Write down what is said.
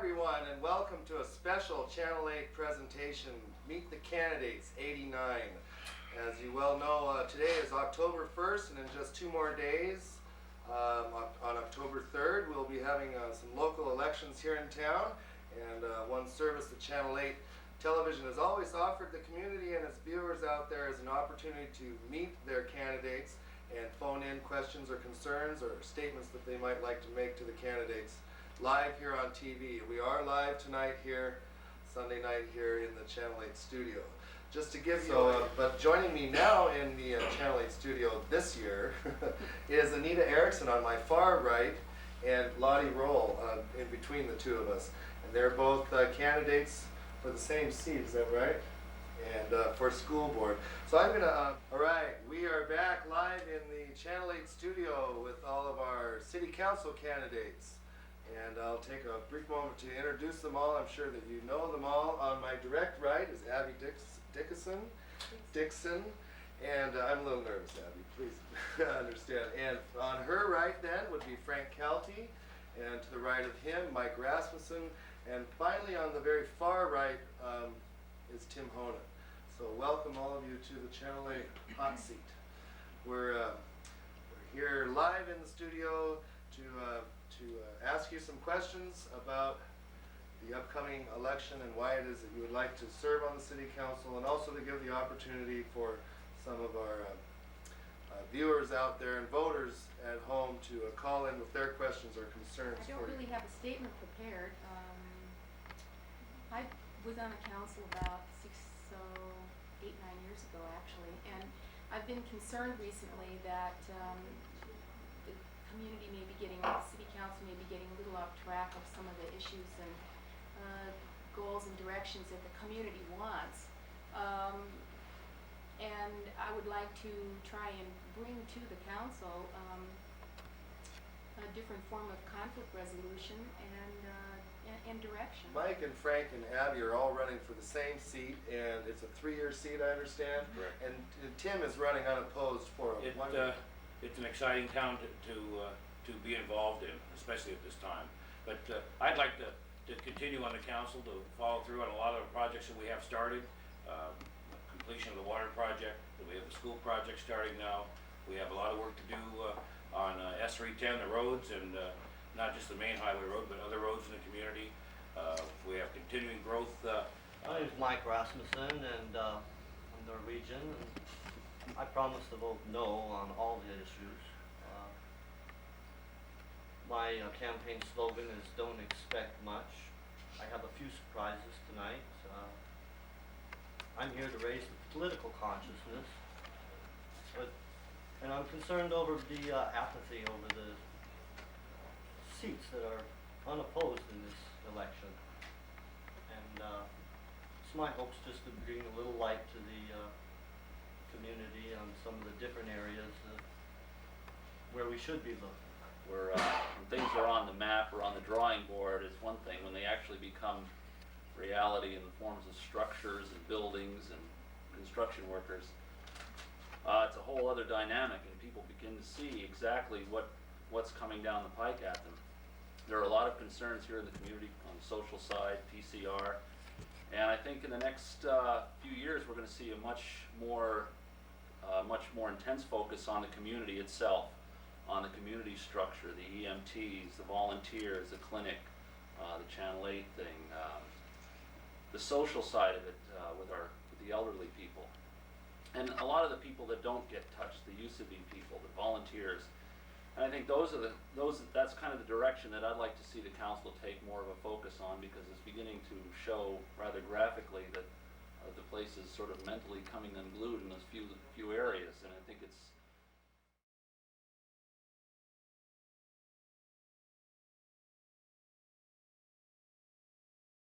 everyone, and welcome to a special Channel 8 presentation, Meet the Candidates 89. As you well know, today is October 1st, and in just 2 more days, on October 3rd, we'll be having some local elections here in town, and one service that Channel 8 Television has always offered the community and its viewers out there as an opportunity to meet their candidates and phone in questions or concerns or statements that they might like to make to the candidates live here on TV. We are live tonight here, Sunday night here in the Channel 8 studio. Just to give you, but joining me now in the Channel 8 studio this year is Anita Erickson on my far right and Lottie Roll in between the two of us. And they're both candidates for the same seat, is that right? And for school board. So I'm gonna, all right, we are back live in the Channel 8 studio with all of our city council candidates. And I'll take a brief moment to introduce them all. I'm sure that you know them all. On my direct right is Abby Dixon. And I'm a little nervous, Abby, please understand. And on her right then would be Frank Kelty. And to the right of him, Mike Rasmussen. And finally on the very far right is Tim Honan. So welcome all of you to the Channel 8 hot seat. We're here live in the studio to ask you some questions about the upcoming election and why it is that you would like to serve on the city council, and also to give the opportunity for some of our viewers out there and voters at home to call in with their questions or concerns. I don't really have a statement prepared. I was on the council about 8, 9 years ago actually, and I've been concerned recently that the community may be getting, the city council may be getting a little off track of some of the issues and goals and directions that the community wants. And I would like to try and bring to the council a different form of conflict resolution and direction. Mike and Frank and Abby are all running for the same seat, and it's a 3-year seat, I understand. Correct. And Tim is running unopposed for a 1 year. It's an exciting town to be involved in, especially at this time. But I'd like to continue on the council to follow through on a lot of the projects that we have started. Completion of the water project, we have the school project starting now. We have a lot of work to do on S310, the roads, and not just the main highway road, but other roads in the community. We have continuing growth. My name is Mike Rasmussen, and I'm Norwegian. I promise to vote no on all the issues. My campaign slogan is "Don't expect much." I have a few surprises tonight. I'm here to raise the political consciousness, and I'm concerned over the apathy over the seats that are unopposed in this election. And it's my hopes just to bring a little light to the community on some of the different areas where we should be looking. Where when things are on the map or on the drawing board is one thing. When they actually become reality in the forms of structures and buildings and construction workers, it's a whole other dynamic, and people begin to see exactly what's coming down the pike at them. There are a lot of concerns here in the community on the social side, PCR, and I think in the next few years we're going to see a much more intense focus on the community itself, on the community structure, the EMTs, the volunteers, the clinic, the Channel 8 thing, the social side of it with the elderly people, and a lot of the people that don't get touched, the UCB people, the volunteers. And I think that's kind of the direction that I'd like to see the council take more of a focus on, because it's beginning to show rather graphically that the place is sort of mentally coming unglued in those few areas, and I think